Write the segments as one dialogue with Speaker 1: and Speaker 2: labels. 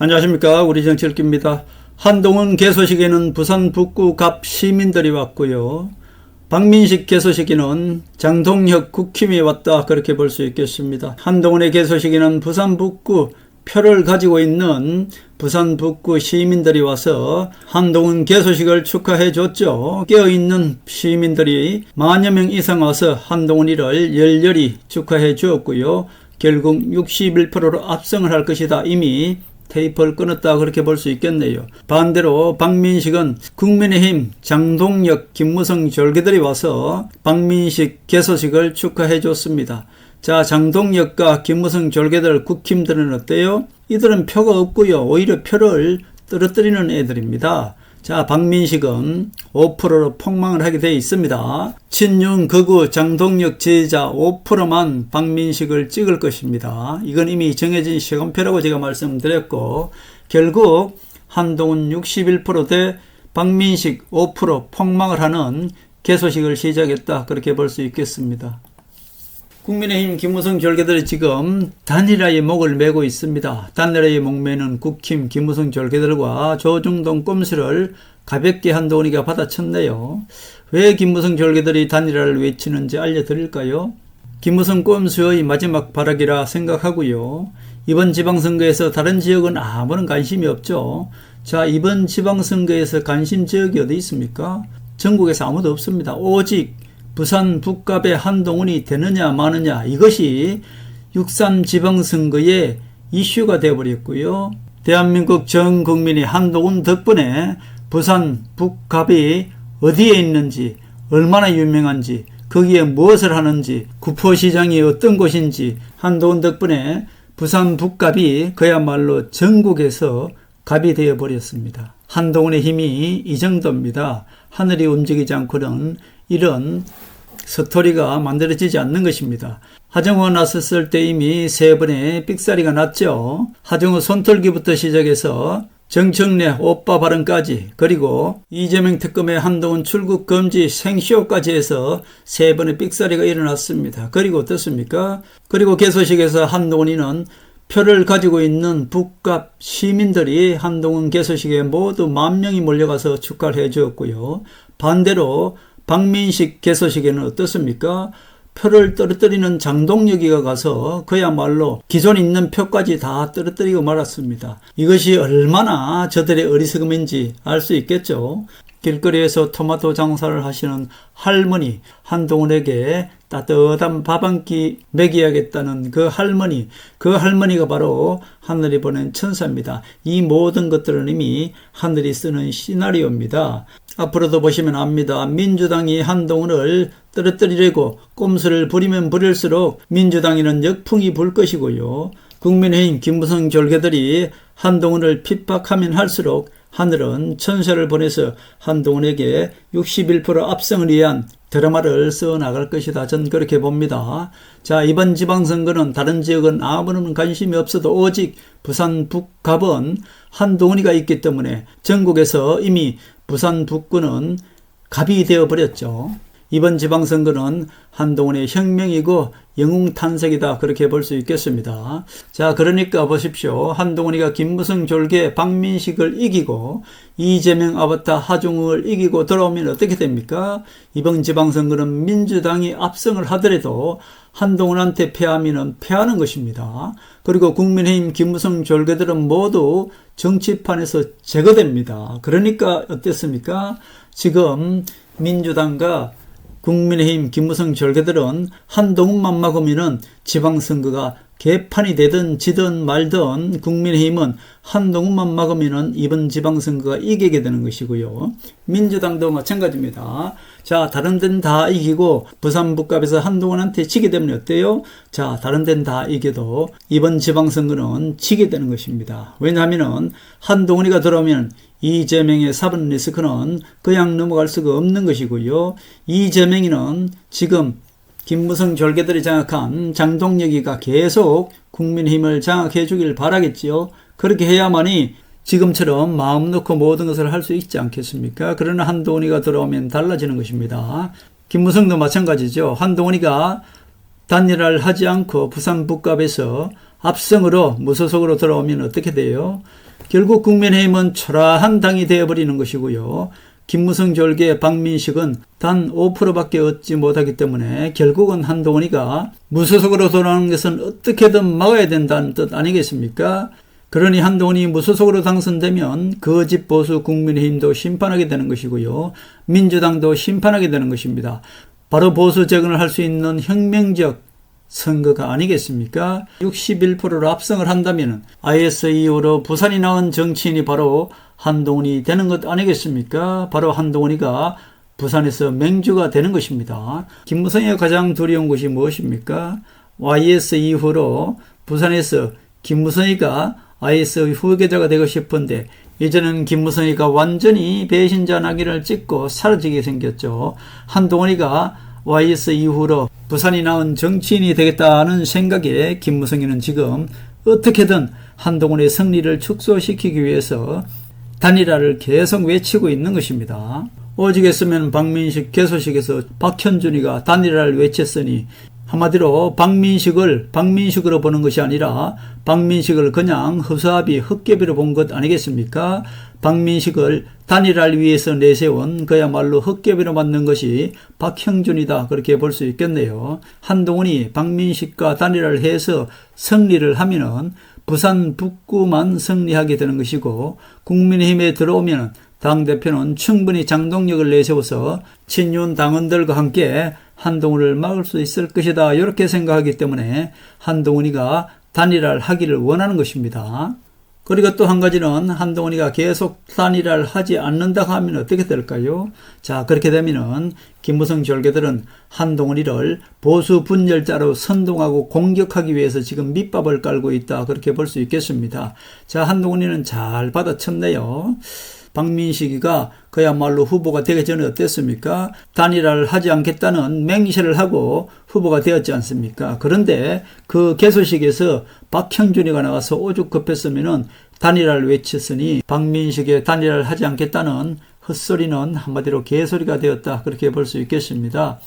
Speaker 1: 안녕하십니까. 우리 정치일기입니다. 한동훈 개소식에는 부산 북구 갑 시민들이 왔고요. 박민식 개소식에는 장동혁 국힘이 왔다, 그렇게 볼 수 있겠습니다. 한동훈의 개소식에는 부산 북구 표를 가지고 있는 부산 북구 시민들이 와서 한동훈 개소식을 축하해 줬죠. 깨어있는 시민들이 만여 명 이상 와서 한동훈이를 열렬히 축하해 주었고요. 결국 61%로 압승을 할 것이다. 이미 테이프를 끊었다, 그렇게 볼 수 있겠네요. 반대로 박민식은 국민의힘 장동혁, 김무성 졸개들이 와서 박민식 개소식을 축하해 줬습니다. 자, 장동혁과 김무성 졸개들 국힘들은 어때요? 이들은 표가 없고요. 오히려 표를 떨어뜨리는 애들입니다. 자, 박민식은 5%로 폭망을 하게 되어 있습니다. 친윤 극우 장동혁 지지자 5%만 박민식을 찍을 것입니다. 이건 이미 정해진 시간표라고 제가 말씀드렸고, 결국 한동훈 61% 대 박민식 5% 폭망을 하는 개소식을 시작했다, 그렇게 볼 수 있겠습니다. 국민의힘 김무성 졸개들이 지금 단일화의 목을 메고 있습니다. 단일화의 목매는 국힘 김무성 졸개들과 조중동 꼼수를 가볍게 한동훈이가 받아쳤네요. 왜 김무성 졸개들이 단일화를 외치는지 알려드릴까요? 김무성 꼼수의 마지막 발악이라 생각하고요. 이번 지방선거에서 다른 지역은 아무런 관심이 없죠. 자, 이번 지방선거에서 관심 지역이 어디 있습니까? 전국에서 아무도 없습니다. 오직 부산 북갑의 한동훈이 되느냐 마느냐, 이것이 6.3 지방선거의 이슈가 되어버렸고요. 대한민국 전 국민이 한동훈 덕분에 부산 북갑이 어디에 있는지, 얼마나 유명한지, 거기에 무엇을 하는지, 구포시장이 어떤 곳인지, 한동훈 덕분에 부산 북갑이 그야말로 전국에서 갑이 되어버렸습니다. 한동훈의 힘이 이 정도입니다. 하늘이 움직이지 않고는 이런 스토리가 만들어지지 않는 것입니다. 하정우가 나섰을 때 이미 3번의 삑사리가 났죠. 하정우 손털기부터 시작해서 정청래 오빠 발언까지, 그리고 이재명 특검의 한동훈 출국 금지 생쇼까지 해서 3번의 삑사리가 일어났습니다. 그리고 어떻습니까? 그리고 개소식에서 한동훈이는 표를 가지고 있는 북갑 시민들이 한동훈 개소식에 모두 10,000명이 몰려가서 축하를 해주었고요. 반대로 박민식 개소식에는 어떻습니까? 표를 떨어뜨리는 장동혁이가 가서 그야말로 기존 있는 표까지 다 떨어뜨리고 말았습니다. 이것이 얼마나 저들의 어리석음인지 알 수 있겠죠. 길거리에서 토마토 장사를 하시는 할머니, 한동훈에게 따뜻한 밥 한 끼 먹여야겠다는 그 할머니가 바로 하늘이 보낸 천사입니다. 이 모든 것들은 이미 하늘이 쓰는 시나리오입니다. 앞으로도 보시면 압니다. 민주당이 한동훈을 떨어뜨리려고 꼼수를 부리면 부릴수록 민주당에는 역풍이 불 것이고요. 국민의힘 김무성 졸개들이 한동훈을 핍박하면 할수록 하늘은 천사를 보내서 한동훈에게 61% 압승을 위한 드라마를 써나갈 것이다. 전 그렇게 봅니다. 자, 이번 지방선거는 다른 지역은 아무런 관심이 없어도 오직 부산 북갑은 한동훈이가 있기 때문에 전국에서 이미 부산 북구는 갑이 되어버렸죠. 이번 지방선거는 한동훈의 혁명이고 영웅탄색이다, 그렇게 볼 수 있겠습니다. 자, 그러니까 보십시오. 한동훈이가 김무성 졸개 박민식을 이기고 이재명 아바타 하정우를 이기고 돌아오면 어떻게 됩니까? 이번 지방선거는 민주당이 압승을 하더라도 한동훈한테 패하면 패하는 것입니다. 그리고 국민의힘 김무성 졸개들은 모두 정치판에서 제거됩니다. 그러니까 어땠습니까? 지금 민주당과 국민의힘 김무성 졸개들은 한동훈만 막으면은 지방선거가 개판이 되든 지든 말든 국민의힘은 한동훈만 막으면은 이번 지방선거가 이기게 되는 것이고요. 민주당도 마찬가지입니다. 자, 다른 데는 다 이기고 부산 북갑에서 한동훈한테 지게 되면 어때요? 자, 다른 데는 다 이겨도 이번 지방선거는 지게 되는 것입니다. 왜냐하면은 한동훈이가 들어오면 이재명의 4번 리스크는 그냥 넘어갈 수가 없는 것이고요. 이재명이는 지금 김무성 졸개들이 장악한 장동혁이가 계속 국민의힘을 장악해 주길 바라겠지요. 그렇게 해야만이 지금처럼 마음 놓고 모든 것을 할 수 있지 않겠습니까? 그러나 한동훈이가 들어오면 달라지는 것입니다. 김무성도 마찬가지죠. 한동훈이가 단일화를 하지 않고 부산 북갑에서 압승으로 무소속으로 돌아오면 어떻게 돼요? 결국 국민의힘은 초라한 당이 되어버리는 것이고요. 김무성 졸개 박민식은 단 5%밖에 얻지 못하기 때문에 결국은 한동훈이가 무소속으로 돌아오는 것은 어떻게든 막아야 된다는 뜻 아니겠습니까? 그러니 한동훈이 무소속으로 당선되면 거짓 보수 국민의힘도 심판하게 되는 것이고요. 민주당도 심판하게 되는 것입니다. 바로 보수 재건을 할 수 있는 혁명적 선거가 아니겠습니까? 61%로 압승을 한다면 IS 이후로 부산이 나온 정치인이 바로 한동훈이 되는 것 아니겠습니까? 바로 한동훈이가 부산에서 맹주가 되는 것입니다. 김무성이 가장 두려운 것이 무엇입니까? IS 이후로 부산에서 김무성이가 IS 후계자가 되고 싶은데 이제는 김무성이가 완전히 배신자 낙인을 찍고 사라지게 생겼죠. 한동훈이가 YS 이후로 부산이 나온 정치인이 되겠다는 생각에 김무성이는 지금 어떻게든 한동훈의 승리를 축소시키기 위해서 단일화를 계속 외치고 있는 것입니다. 오직했으면 박민식 개소식에서 박현준이가 단일화를 외쳤으니 한마디로 박민식으로 보는 것이 아니라 박민식을 그냥 허수아비 헛개비로 본 것 아니겠습니까? 박민식을 단일화를 위해서 내세운 그야말로 헛개비로 만든 것이 박형준이다, 그렇게 볼 수 있겠네요. 한동훈이 박민식과 단일화를 해서 승리를 하면은 부산 북구만 승리하게 되는 것이고, 국민의힘에 들어오면 당대표는 충분히 장동력을 내세워서 친윤 당원들과 함께 한동훈을 막을 수 있을 것이다, 이렇게 생각하기 때문에 한동훈이가 단일화를 하기를 원하는 것입니다. 그리고 또 한 가지는 한동훈이가 계속 단일화를 하지 않는다 하면 어떻게 될까요? 자, 그렇게 되면은 김무성 졸개들은 한동훈이를 보수 분열자로 선동하고 공격하기 위해서 지금 밑밥을 깔고 있다, 그렇게 볼 수 있겠습니다. 자, 한동훈이는 잘 받아쳤네요. 박민식이가 그야말로 후보가 되기 전에 어땠습니까? 단일화를 하지 않겠다는 맹세를 하고 후보가 되었지 않습니까? 그런데 그 개소식에서 박형준이가 나와서 오죽급했으면은 단일화를 외쳤으니 박민식의 단일화를 하지 않겠다는 헛소리는 한마디로 개소리가 되었다, 그렇게 볼 수 있겠습니다.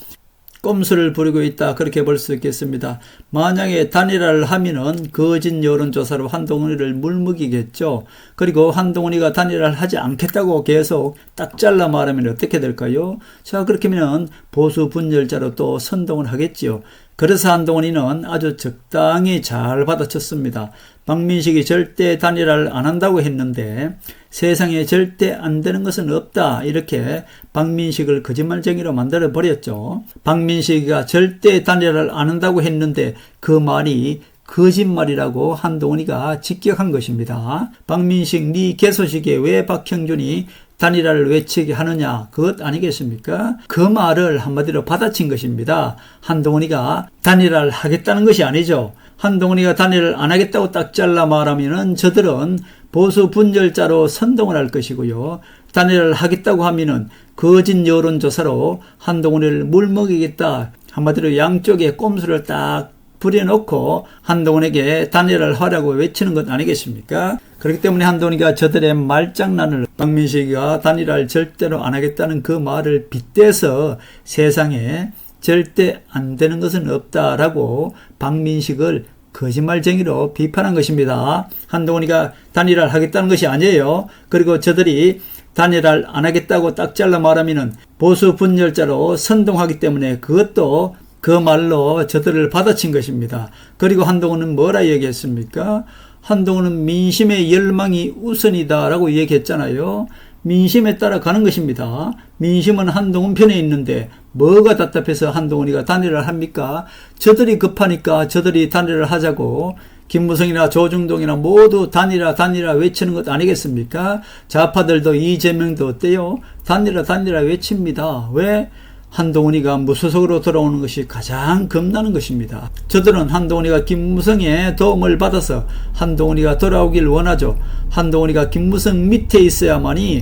Speaker 1: 꼼수를 부리고 있다, 그렇게 볼 수 있겠습니다. 만약에 단일화를 하면은 거짓 여론조사로 한동훈이를 물먹이겠죠. 그리고 한동훈이가 단일화를 하지 않겠다고 계속 딱 잘라 말하면 어떻게 될까요? 자, 그렇게 하면 보수 분열자로 또 선동을 하겠지요. 그래서 한동훈이는 아주 적당히 잘 받아쳤습니다. 박민식이 절대 단일화를 안 한다고 했는데 세상에 절대 안 되는 것은 없다, 이렇게 박민식을 거짓말쟁이로 만들어 버렸죠. 박민식이가 절대 단일화를 안 한다고 했는데 그 말이 거짓말이라고 한동훈이가 직격한 것입니다. 박민식 네 개소식에 왜 박형준이 단일화를 외치게 하느냐, 그것 아니겠습니까? 그 말을 한마디로 받아친 것입니다. 한동훈이가 단일화를 하겠다는 것이 아니죠. 한동훈이가 단일화를 안 하겠다고 딱 잘라 말하면은 저들은 보수 분열자로 선동을 할 것이고요. 단일화를 하겠다고 하면은 거짓 여론조사로 한동훈이를 물먹이겠다, 한마디로 양쪽에 꼼수를 딱 부려놓고 한동훈에게 단일화를 하라고 외치는 것 아니겠습니까? 그렇기 때문에 한동훈이가 저들의 말장난을, 박민식이가 단일화를 절대로 안 하겠다는 그 말을 빗대서 세상에 절대 안 되는 것은 없다라고 박민식을 거짓말쟁이로 비판한 것입니다. 한동훈이가 단일화를 하겠다는 것이 아니에요. 그리고 저들이 단일화를 안 하겠다고 딱 잘라 말하면은 보수 분열자로 선동하기 때문에 그것도 그 말로 저들을 받아친 것입니다. 그리고 한동훈은 뭐라 얘기했습니까? 한동훈은 민심의 열망이 우선이다라고 얘기했잖아요. 민심에 따라 가는 것입니다. 민심은 한동훈 편에 있는데 뭐가 답답해서 한동훈이가 단일화를 합니까? 저들이 급하니까 저들이 단일화를 하자고 김무성이나 조중동이나 모두 단일화 외치는 것 아니겠습니까? 좌파들도 이재명도 어때요? 단일화 외칩니다. 왜? 한동훈이가 무소속으로 돌아오는 것이 가장 겁나는 것입니다. 저들은 한동훈이가 김무성의 도움을 받아서 한동훈이가 돌아오길 원하죠. 한동훈이가 김무성 밑에 있어야만이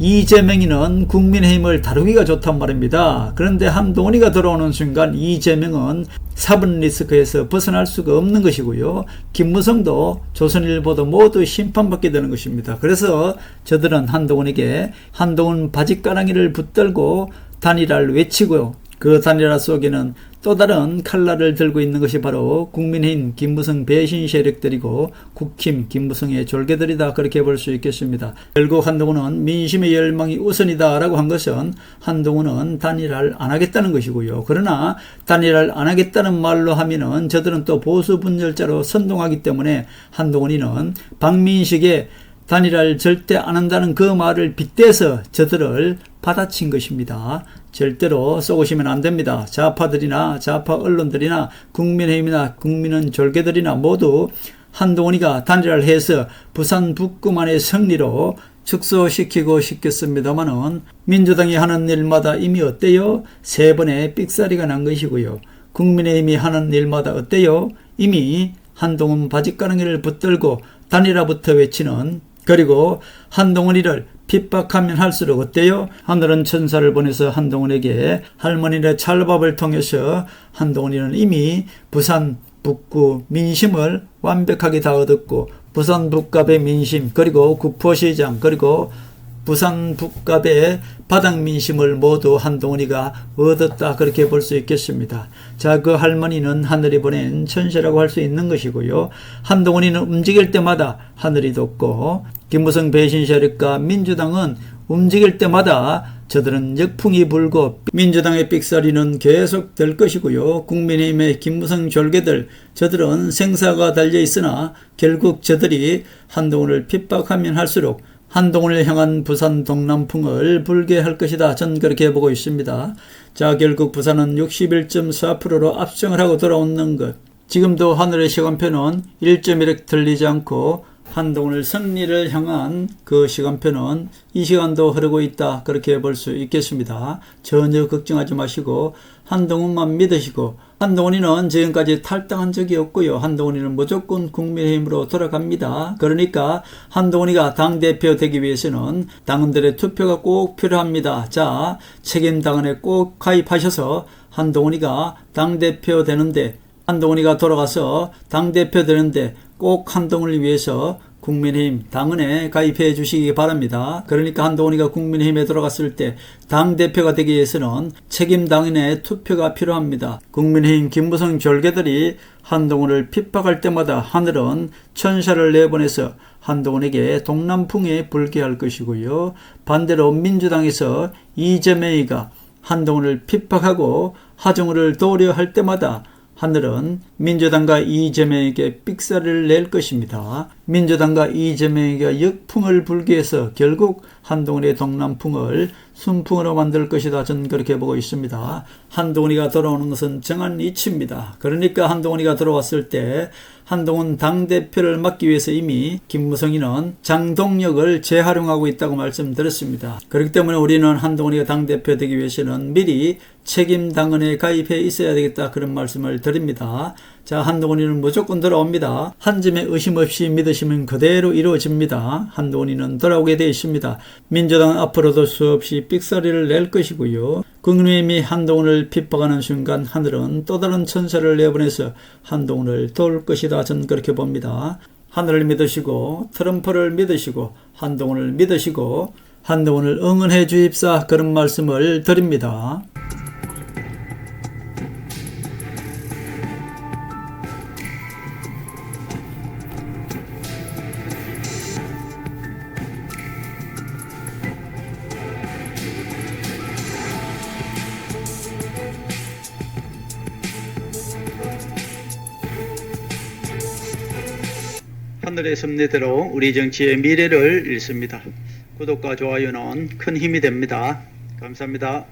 Speaker 1: 이재명이는 국민의힘을 다루기가 좋단 말입니다. 그런데 한동훈이가 돌아오는 순간 이재명은 4번 리스크에서 벗어날 수가 없는 것이고요. 김무성도 조선일보도 모두 심판받게 되는 것입니다. 그래서 저들은 한동훈에게 한동훈 바지가랑이를 붙들고 단일화를 외치고요. 그 단일화 속에는 또 다른 칼날을 들고 있는 것이 바로 국민의힘 김무성 배신 세력들이고 국힘 김무성의 졸개들이다, 그렇게 볼 수 있겠습니다. 결국 한동훈은 민심의 열망이 우선이다 라고 한 것은 한동훈은 단일화를 안 하겠다는 것이고요. 그러나 단일화를 안 하겠다는 말로 하면은 저들은 또 보수 분열자로 선동하기 때문에 한동훈이는 박민식의 단일화를 절대 안 한다는 그 말을 빗대서 저들을 받아친 것입니다. 절대로 쏘고시면 안 됩니다. 좌파들이나 좌파 언론들이나 국민의힘이나 국민은 졸개들이나 모두 한동훈이가 단일화를 해서 부산 북구만의 승리로 축소시키고 싶겠습니다만은 민주당이 하는 일마다 이미 어때요? 3번의 삑사리가 난 것이고요. 국민의힘이 하는 일마다 어때요? 이미 한동훈 바짓가랑이를 붙들고 단일화부터 외치는, 그리고 한동훈이를 핍박하면 할수록 어때요? 하늘은 천사를 보내서 한동훈에게 할머니네 찰밥을 통해서 한동훈이는 이미 부산 북구 민심을 완벽하게 다 얻었고, 부산 북갑의 민심, 그리고 구포시장, 그리고 부산 북갑의 바닥 민심을 모두 한동훈이가 얻었다, 그렇게 볼 수 있겠습니다. 자, 그 할머니는 하늘이 보낸 천사라고 할 수 있는 것이고요. 한동훈이는 움직일 때마다 하늘이 돕고, 김무성 배신 세력과 민주당은 움직일 때마다 저들은 역풍이 불고 민주당의 삑사리는 계속 될 것이고요. 국민의힘의 김무성 졸개들, 저들은 생사가 달려 있으나 결국 저들이 한동훈을 핍박하면 할수록 한동훈을 향한 부산 동남풍을 불게 할 것이다, 전 그렇게 보고 있습니다. 자, 결국 부산은 61.4%로 압승을 하고 돌아오는 것. 지금도 하늘의 시간표는 1.1획 틀리지 않고 한동훈을 승리를 향한 그 시간표는 이 시간도 흐르고 있다, 그렇게 볼 수 있겠습니다. 전혀 걱정하지 마시고 한동훈만 믿으시고, 한동훈이는 지금까지 탈당한 적이 없고요. 한동훈이는 무조건 국민의힘으로 돌아갑니다. 그러니까 한동훈이가 당대표 되기 위해서는 당원들의 투표가 꼭 필요합니다. 자, 책임당원에 꼭 가입하셔서 한동훈이가 당대표 되는데, 한동훈이가 돌아가서 당대표 되는데 꼭 한동훈을 위해서 국민의힘 당원에 가입해 주시기 바랍니다. 그러니까 한동훈이가 국민의힘에 들어갔을 때 당대표가 되기 위해서는 책임당원의 투표가 필요합니다. 국민의힘 김무성 졸개들이 한동훈을 핍박할 때마다 하늘은 천사를 내보내서 한동훈에게 동남풍에 불게 할 것이고요. 반대로 민주당에서 이재명이가 한동훈을 핍박하고 하정우를 도우려 할 때마다 하늘은 민주당과 이재명에게 삑사리를 낼 것입니다. 민주당과 이재명에게 역풍을 불게 해서 결국 한동훈의 동남풍을 순풍으로 만들 것이다, 저는 그렇게 보고 있습니다. 한동훈이가 돌아오는 것은 정한 이치입니다. 그러니까 한동훈이가 들어왔을 때 한동훈 당대표를 맡기 위해서 이미 김무성이는 장동혁을 재활용하고 있다고 말씀드렸습니다. 그렇기 때문에 우리는 한동훈이가 당대표 되기 위해서는 미리 책임당원에 가입해 있어야 되겠다, 그런 말씀을 드립니다. 자, 한동훈이는 무조건 돌아옵니다. 한 점의 의심 없이 믿으시면 그대로 이루어집니다. 한동훈이는 돌아오게 되어 있습니다. 민주당은 앞으로도 수없이 삑사리를 낼 것이고요. 국민의힘이 한동훈을 핍박하는 순간 하늘은 또 다른 천사를 내보내서 한동훈을 도울 것이다, 저는 그렇게 봅니다. 하늘을 믿으시고 트럼프를 믿으시고 한동훈을 믿으시고 한동훈을 응원해 주입사, 그런 말씀을 드립니다. 하늘의 섭리대로 우리 정치의 미래를 읽습니다. 구독과 좋아요는 큰 힘이 됩니다. 감사합니다.